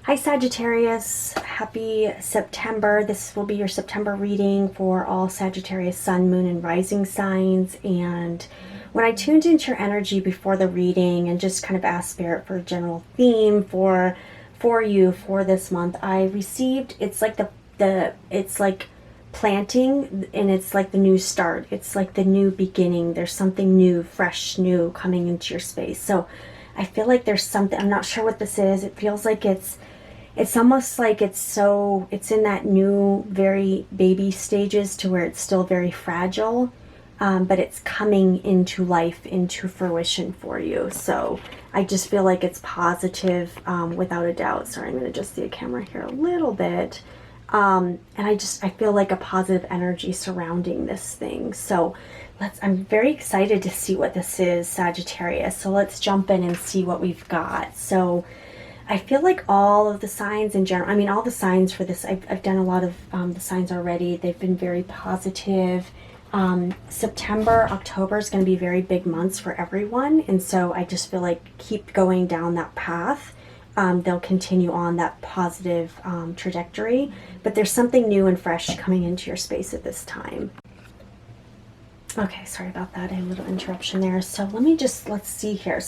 Hi Sagittarius, happy September. This will be your September reading for all Sagittarius sun, moon, and rising signs. And when I tuned into your energy before the reading and just kind of asked Spirit for a general theme for you for this month, I received, it's like it's like planting, and it's like the new start. It's like the new beginning. There's something new, fresh, new coming into your space. So I feel like there's something, I'm not sure what this is. It feels like it's almost like it's in that new, very baby stages to where it's still very fragile, but it's coming into life, into fruition for you. So I just feel like it's positive, without a doubt. Sorry, I'm going to adjust the camera here a little bit. And I feel like a positive energy surrounding this thing. So I'm very excited to see what this is, Sagittarius. So let's jump in and see what we've got. So I feel like all of the signs in general, I mean, all the signs for this, I've done a lot of the signs already. They've been very positive. September, October is going to be very big months for everyone. And so I just feel like keep going down that path. They'll continue on that positive trajectory. But there's something new and fresh coming into your space at this time. Okay, sorry about that. I had a little interruption there. So let's see here.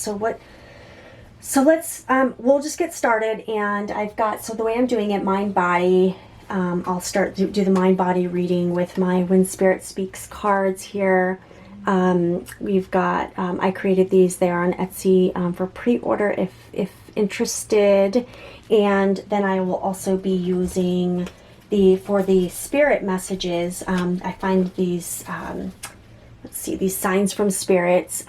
We'll just get started, and I've got, so the way I'm doing it, mind, body, I'll start do the mind, body reading with my When Spirit Speaks cards here. We've got, I created these, they are on Etsy for pre-order if interested, and then I will also be using for the spirit messages. I find these, let's see, these signs from spirits,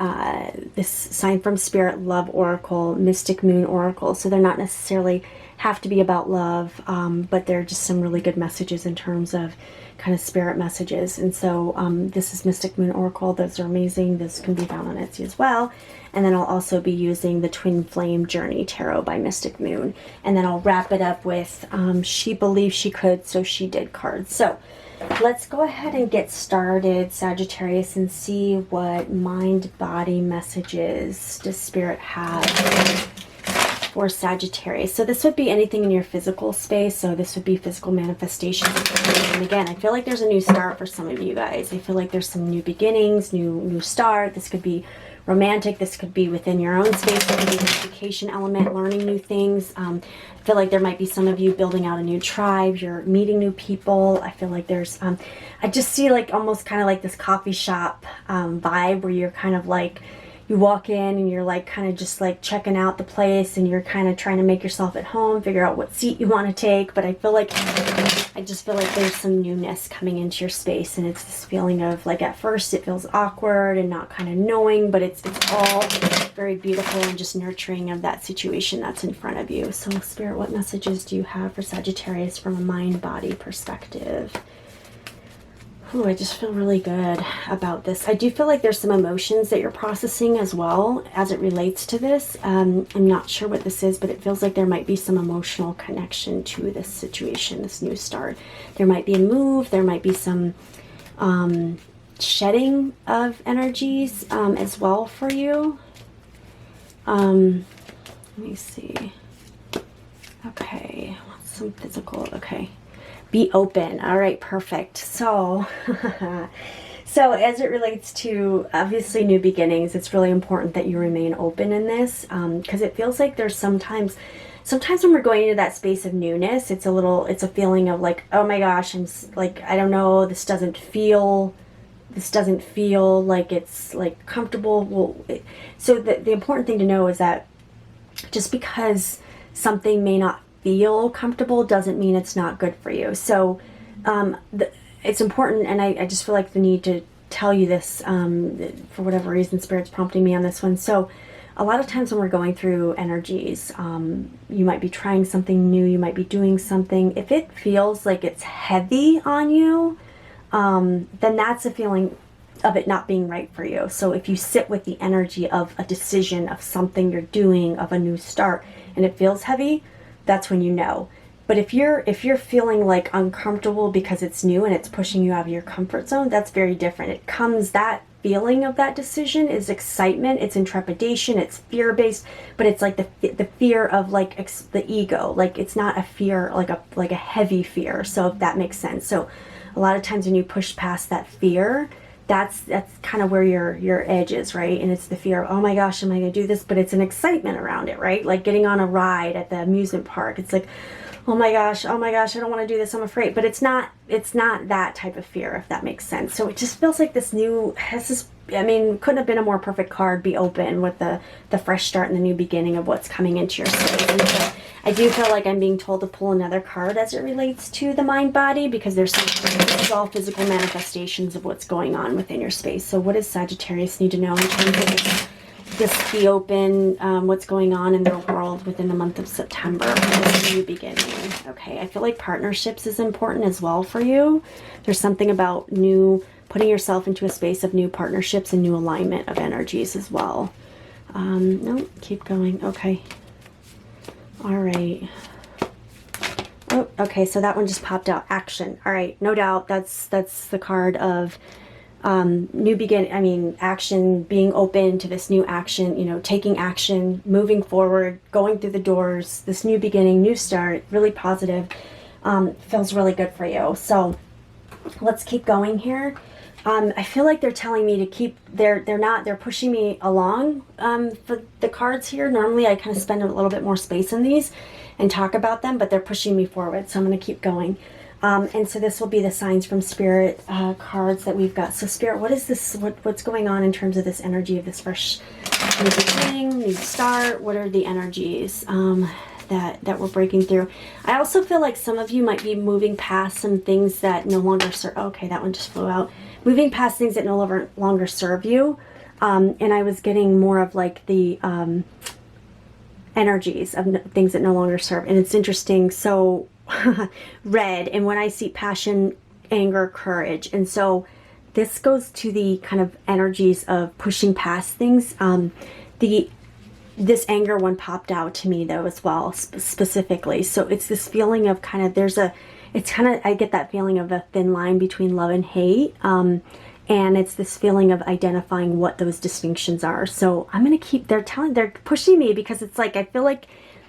this sign from spirit, love oracle, mystic moon oracle. So they're not necessarily have to be about love, but they're just some really good messages in terms of kind of spirit messages. And so this is mystic moon oracle. Those are amazing. This can be found on Etsy as well. And then I'll also be using the Twin Flame Journey Tarot by Mystic Moon. And then I'll wrap it up with She Believed She Could, So She Did cards. So let's go ahead and get started, Sagittarius, and see what mind-body messages does Spirit have for Sagittarius. So this would be anything in your physical space. So this would be physical manifestation. And again, I feel like there's a new start for some of you guys. I feel like there's some new beginnings, new start. This could be romantic. This could be within your own space. There could be an education element, learning new things. I feel like there might be some of you building out a new tribe. You're meeting new people. I feel like there's, I just see like almost kind of like this coffee shop vibe where you're kind of like, you walk in and you're like kind of just like checking out the place, and you're kind of trying to make yourself at home, figure out what seat you want to take. But I just feel like there's some newness coming into your space, and it's this feeling of like at first it feels awkward and not kind of knowing, but it's all very beautiful and just nurturing of that situation that's in front of you. So Spirit, what messages do you have for Sagittarius from a mind-body perspective? Ooh, I just feel really good about this. I do feel like there's some emotions that you're processing as well as it relates to this. I'm not sure what this is, but it feels like there might be some emotional connection to this situation, this new start. There might be a move, there might be some shedding of energies as well for you. Let me see. Okay, some physical, okay. Be open. All right, perfect. So, so as it relates to obviously new beginnings, it's really important that you remain open in this, because it feels like there's sometimes when we're going into that space of newness, it's a feeling of like, oh my gosh, I don't know, this doesn't feel like it's like comfortable. So the important thing to know is that just because something may not feel comfortable doesn't mean it's not good for you. So it's important, and I just feel like the need to tell you this for whatever reason, Spirit's prompting me on this one. So a lot of times when we're going through energies, you might be trying something new, you might be doing something. If it feels like it's heavy on you, then that's a feeling of it not being right for you. So if you sit with the energy of a decision, of something you're doing, of a new start, and it feels heavy, that's when you know. But if you're feeling like uncomfortable because it's new and it's pushing you out of your comfort zone, that's very different. That feeling of that decision is excitement, it's intrepidation, it's fear-based, but it's like the fear of like the ego. Like it's not a fear like a heavy fear. So if that makes sense. So a lot of times when you push past that fear, that's kind of where your edge is, right? And it's the fear of, oh my gosh, am I going to do this? But it's an excitement around it, right? Like getting on a ride at the amusement park. It's like, oh my gosh, I don't want to do this, I'm afraid. But it's not that type of fear, if that makes sense. So it just feels like I mean, couldn't have been a more perfect card. Be open with the fresh start and the new beginning of what's coming into your space. And so I do feel like I'm being told to pull another card as it relates to the mind body, because this is all physical manifestations of what's going on within your space. So what does Sagittarius need to know in terms of this be open, what's going on in their world within the month of September, this new beginning? Okay, I feel like partnerships is important as well for you. There's something about putting yourself into a space of new partnerships and new alignment of energies as well. No, keep going. Okay. All right. Oh, okay, so that one just popped out. Action. All right, no doubt that's the card of new beginning. I mean, action, being open to this new action, you know, taking action, moving forward, going through the doors, this new beginning, new start, really positive. Feels really good for you. So let's keep going here. I feel like they're telling me to keep, they're pushing me along for the cards here. Normally I kind of spend a little bit more space in these and talk about them, but they're pushing me forward. So I'm going to keep going. And so this will be the signs from Spirit cards that we've got. So Spirit, what is this? What's going on in terms of this energy of this fresh new beginning, new start? What are the energies that we're breaking through? I also feel like some of you might be moving past some things that no longer serve. Okay, that one just flew out. Moving past things that no longer serve you. And I was getting more of like the energies of things that no longer serve. And it's interesting. So red, and when I see passion, anger, courage, and so this goes to the kind of energies of pushing past things. This anger one popped out to me though as well, specifically. So it's this feeling of kind of I get that feeling of a thin line between love and hate, and it's this feeling of identifying what those distinctions are. So I'm gonna keep. They're pushing me, because it's like I feel like,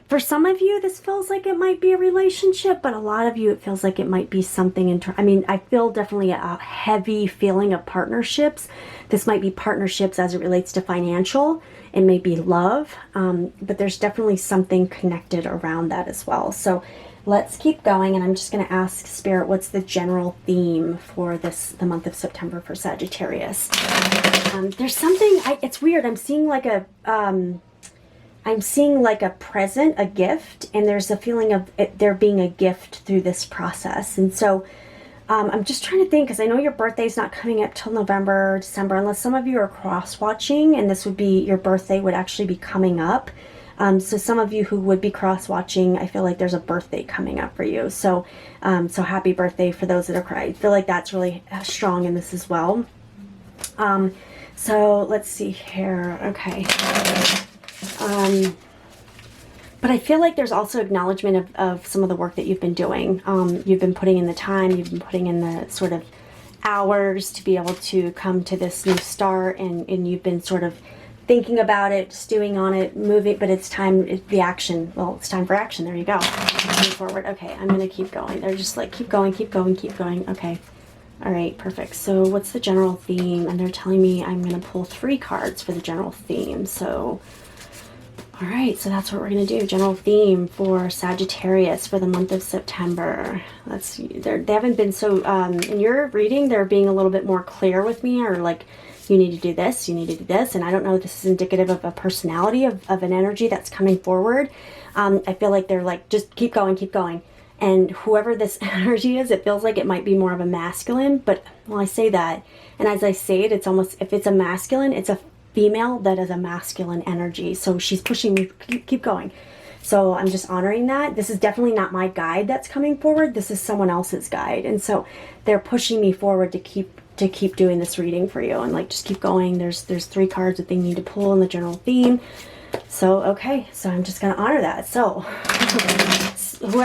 for some of you, this feels like it might be a relationship, but a lot of you, it feels like it might be something I mean, I feel definitely a heavy feeling of partnerships. This might be partnerships as it relates to financial. It may be love, but there's definitely something connected around that as well. So let's keep going, and I'm just going to ask Spirit, what's the general theme for the month of September for Sagittarius? There's something, it's weird. I'm seeing like a present, a gift, and there's a feeling of there being a gift through this process. And so I'm just trying to think, because I know your birthday's not coming up till November, December, unless some of you are cross-watching, and this would be, your birthday would actually be coming up. So some of you who would be cross-watching, I feel like there's a birthday coming up for you. So so happy birthday for those that are I feel like that's really strong in this as well. So let's see here. Okay. But I feel like there's also acknowledgement of some of the work that you've been doing. You've been putting in the time, you've been putting in the sort of hours to be able to come to this new start, and you've been sort of thinking about it, stewing on it, moving, but it's time, the action. Well, it's time for action. There you go. Moving forward. Okay, I'm going to keep going. They're just like, keep going, keep going, keep going. Okay. All right, perfect. So what's the general theme? And they're telling me I'm going to pull 3 cards for the general theme. So all right, so that's what we're going to do. General theme for Sagittarius for the month of September. Let's see. They haven't been so, in your reading, they're being a little bit more clear with me, or like, you need to do this, you need to do this. And I don't know if this is indicative of a personality, of an energy that's coming forward. I feel like they're like, just keep going, keep going. And whoever this energy is, it feels like it might be more of a masculine. But, well, I say that, and as I say it, it's almost, if it's a masculine, it's a female that is a masculine energy. So she's pushing me, keep going. So I'm just honoring that. This is definitely not my guide that's coming forward. This is someone else's guide. And so they're pushing me forward to keep doing this reading for you, and like, just keep going. There's 3 cards that they need to pull in the general theme. So, okay, so I'm just going to honor that. So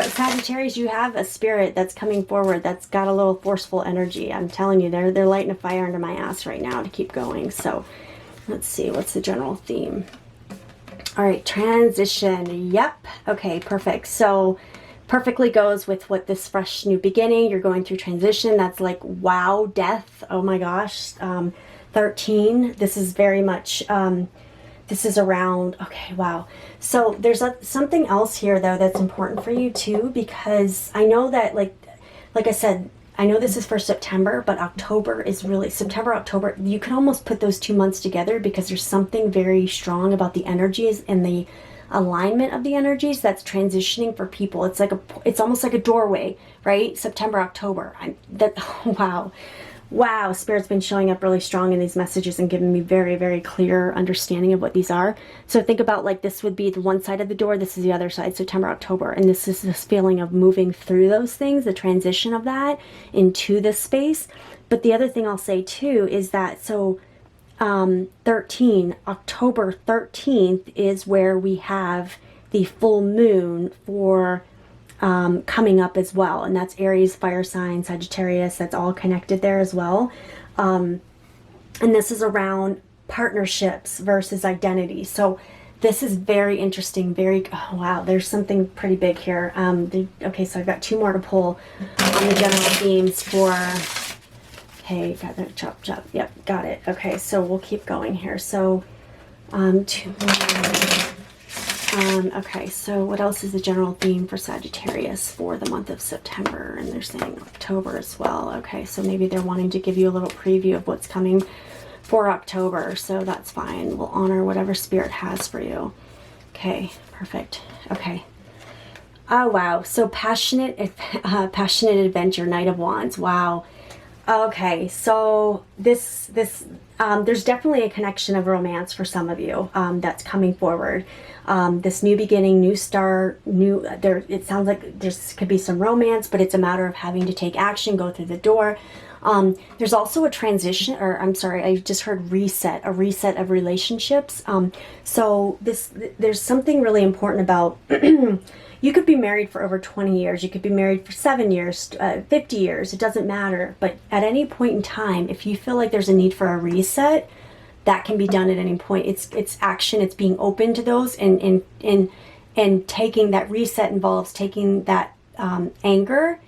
Sagittarius, you have a spirit that's coming forward that's got a little forceful energy. I'm telling you, they're lighting a fire under my ass right now to keep going. So let's see, what's the general theme? All right, transition. Yep. Okay, perfect. So perfectly goes with what this fresh new beginning. You're going through transition. That's like, wow, death. Oh my gosh. 13. This is very much, this is around, okay, wow. So there's something else here though that's important for you too, because I know that like I said, I know this is for September, but October is really, September, October, you can almost put those 2 months together because there's something very strong about the energies and the alignment of the energies that's transitioning for people. It's like it's almost like a doorway, right? September, October. Wow, Spirit's been showing up really strong in these messages and giving me very, very clear understanding of what these are. So think about like this would be the one side of the door, this is the other side, September, October. And this is this feeling of moving through those things, the transition of that into this space. But the other thing I'll say too is that, so 13, October 13th is where we have the full moon for coming up as well, and that's Aries, fire sign, Sagittarius, that's all connected there as well. And this is around partnerships versus identity. So this is very interesting, oh, wow, there's something pretty big here. Okay, so I've got 2 more to pull on the general themes for, okay, got that, chop, yep, got it. Okay, so we'll keep going here. So 2 more. Okay, so what else is the general theme for Sagittarius for the month of September? And they're saying October as well. Okay, so maybe they're wanting to give you a little preview of what's coming for October, so that's fine. We'll honor whatever Spirit has for you. Okay, perfect. Okay. Oh, wow. So passionate adventure, Knight of Wands. Wow. Okay, so there's definitely a connection of romance for some of you that's coming forward. This new beginning, new start, it sounds like there's could be some romance, but it's a matter of having to take action, go through the door. There's also a transition, or I'm sorry, I just heard reset, a reset of relationships. So there's something really important about you could be married for over 20 years, you could be married for 7 years, 50 years, it doesn't matter. But at any point in time, if you feel like there's a need for a reset, that can be done at any point. It's action, it's being open to those, and taking that reset involves taking that anger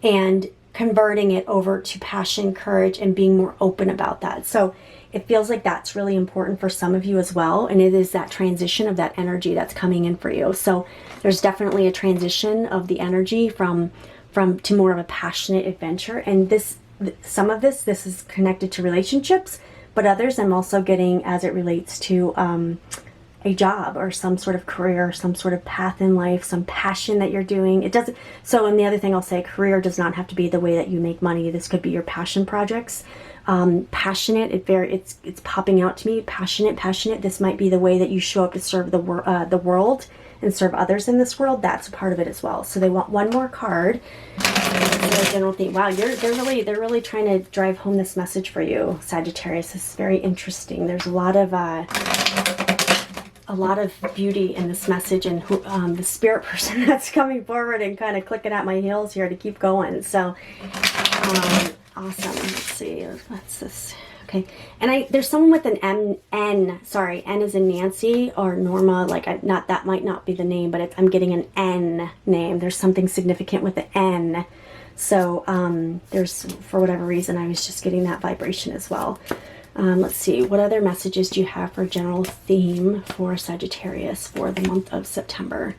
and converting it over to passion, courage, and being more open about that. So it feels like that's really important for some of you as well, and it is that transition of that energy that's coming in for you. So there's definitely a transition of the energy from to more of a passionate adventure, and some of this is connected to relationships, but others I'm also getting as it relates to a job or some sort of career, some sort of path in life, some passion that you're doing. It doesn't. So, and the other thing I'll say, career does not have to be the way that you make money. This could be your passion projects. Passionate, it's popping out to me. Passionate. This might be the way that you show up to serve the world and serve others in this world. That's a part of it as well. So they want one more card. The general theme. Wow, they're really trying to drive home this message for you, Sagittarius. This is very interesting. There's a lot of beauty in this message, and the spirit person that's coming forward and kind of clicking at my heels here to keep going. So awesome. Let's see, what's this? Okay, and there's someone with an N. Sorry, N is in Nancy or Norma. Like that might not be the name, but I'm getting an N name. There's something significant with the N. So there's, for whatever reason, I was just getting that vibration as well. Let's see, what other messages do you have for general theme for Sagittarius for the month of September?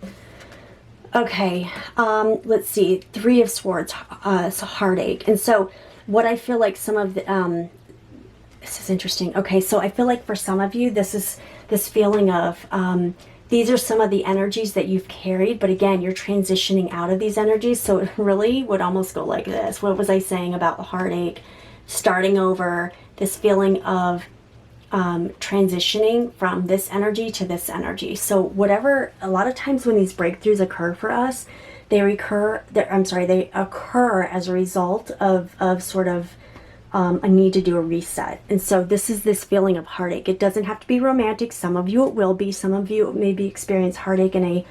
Okay, let's see, 3 of Swords, so heartache. And so what I feel like some of the, this is interesting. Okay, so I feel like for some of you, this is this feeling of, these are some of the energies that you've carried, but again, you're transitioning out of these energies. So it really would almost go like this. What was I saying about the heartache? Starting over, this feeling of transitioning from this energy to this energy. So whatever, a lot of times when these breakthroughs occur for us, they occur as a result of sort of a need to do a reset. And so this is this feeling of heartache. It doesn't have to be romantic. Some of you it will be. Some of you maybe experience heartache in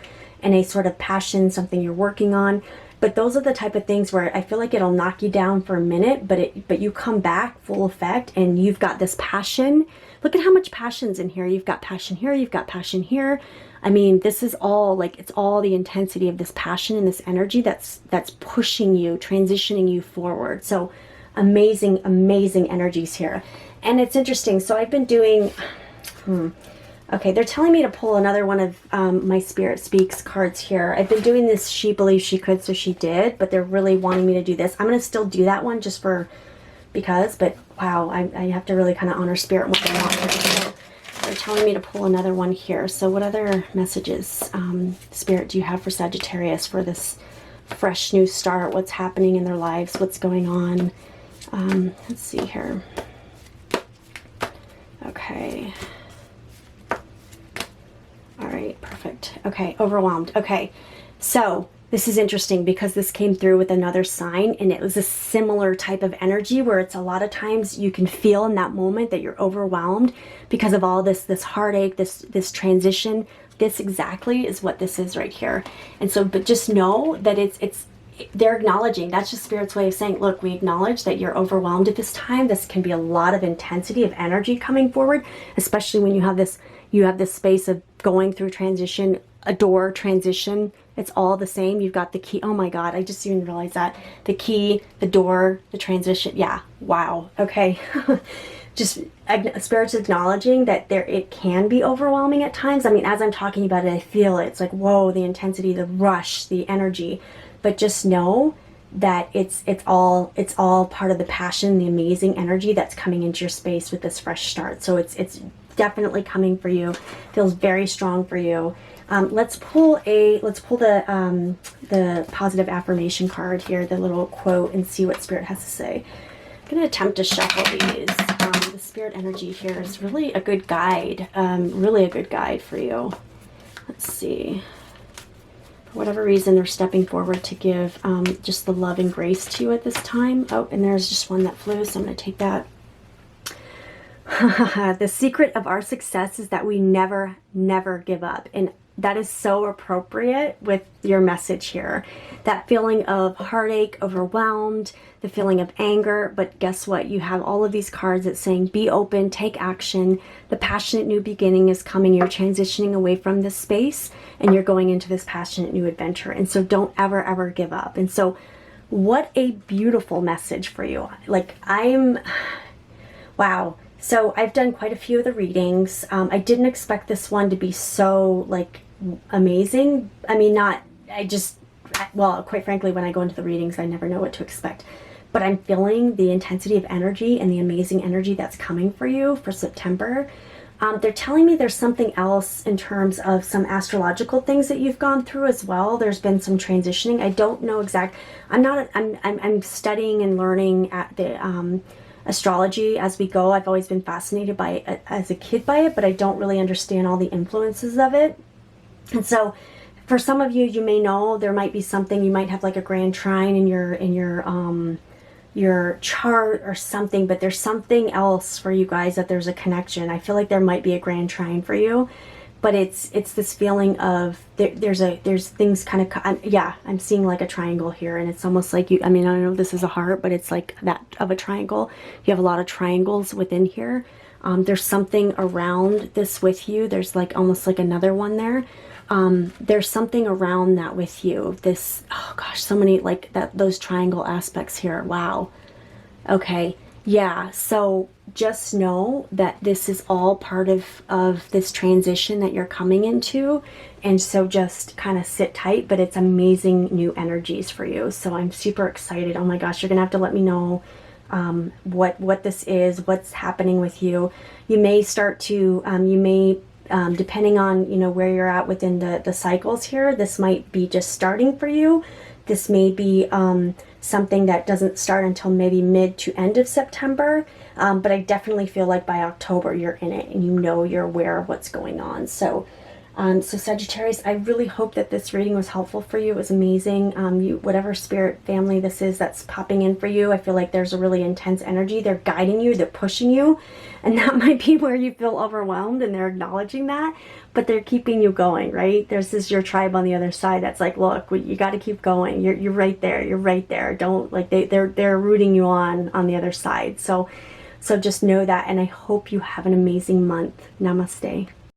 and a sort of passion, something you're working on. But those are the type of things where I feel like it'll knock you down for a minute, but you come back full effect and you've got this passion. Look at how much passion's in here. You've got passion here, you've got passion here. I mean, this is all like, it's all the intensity of this passion and this energy that's pushing you, transitioning you forward. So amazing, amazing energies here. And it's interesting. So I've been doing, okay, they're telling me to pull another one of my Spirit Speaks cards here. I've been doing this She Believed She Could, so she did, but they're really wanting me to do this. I'm going to still do that one just for because, but wow, I have to really kind of honor Spirit what they want. So they're telling me to pull another one here. So what other messages, Spirit, do you have for Sagittarius for this fresh new start? What's happening in their lives? What's going on? Let's see here. Okay. All right, perfect. Okay, overwhelmed. Okay, so this is interesting because this came through with another sign, and it was a similar type of energy where it's a lot of times you can feel in that moment that you're overwhelmed because of all this heartache, this transition. This exactly is what this is right here. And so, but just know that they're acknowledging, that's just Spirit's way of saying, look, we acknowledge that you're overwhelmed at this time. This can be a lot of intensity of energy coming forward, especially when you have this space of going through transition, a door transition. It's all the same. You've got the key. Oh my God, I just even realized that. The key, the door, the transition. Yeah, wow. Okay. Just Spirit's acknowledging that it can be overwhelming at times. I mean, as I'm talking about it, I feel it. It's like, whoa, the intensity, the rush, the energy. But just know that it's all part of the passion, the amazing energy that's coming into your space with this fresh start. So it's definitely coming for you. Feels very strong for you. Let's pull the positive affirmation card here, the little quote, and see what Spirit has to say. I'm going to attempt to shuffle these. The Spirit energy here is really a good guide, really a good guide for you. Let's see. For whatever reason, they're stepping forward to give just the love and grace to you at this time. Oh, and there's just one that flew, so I'm going to take that. The secret of our success is that we never, never give up. And that is so appropriate with your message here. That feeling of heartache, overwhelmed, the feeling of anger. But guess what? You have all of these cards that's saying, be open, take action. The passionate new beginning is coming. You're transitioning away from this space and you're going into this passionate new adventure. And so don't ever, ever give up. And so what a beautiful message for you. Like wow. So I've done quite a few of the readings. I didn't expect this one to be so like amazing. I mean, well, quite frankly, when I go into the readings, I never know what to expect. But I'm feeling the intensity of energy and the amazing energy that's coming for you for September. They're telling me there's something else in terms of some astrological things that you've gone through as well. There's been some transitioning. I don't know I'm studying and learning at the astrology as we go. I've always been fascinated by it as a kid by it, but I don't really understand all the influences of it. And so for some of you, you may know there might be something, you might have like a grand trine in your chart or something, but there's something else for you guys that there's a connection. I feel like there might be a grand trine for you, but it's this feeling of there's things kind of, I'm seeing like a triangle here, and it's almost like I don't know if this is a heart, but it's like that of a triangle. You have a lot of triangles within here. There's something around this with you. There's like almost like another one there. There's something around that with you. This, oh gosh, so many like those triangle aspects here. Wow. Okay. Yeah. So just know that this is all part of this transition that you're coming into. And so just kind of sit tight, but it's amazing new energies for you. So I'm super excited. Oh my gosh, you're going to have to let me know what this is, what's happening with you. You may start to, depending on, where you're at within the cycles here, this might be just starting for you. This may be something that doesn't start until maybe mid to end of September. But I definitely feel like by October you're in it and you're aware of what's going on. So So Sagittarius, I really hope that this reading was helpful for you. It was amazing. Whatever spirit family this is that's popping in for you, I feel like there's a really intense energy. They're guiding you, they're pushing you, and that might be where you feel overwhelmed, and they're acknowledging that, but they're keeping you going, right? There's this your tribe on the other side that's like, look, you got to keep going. You're right there. You're right there. Don't, like, they're rooting you on the other side. So just know that, and I hope you have an amazing month. Namaste.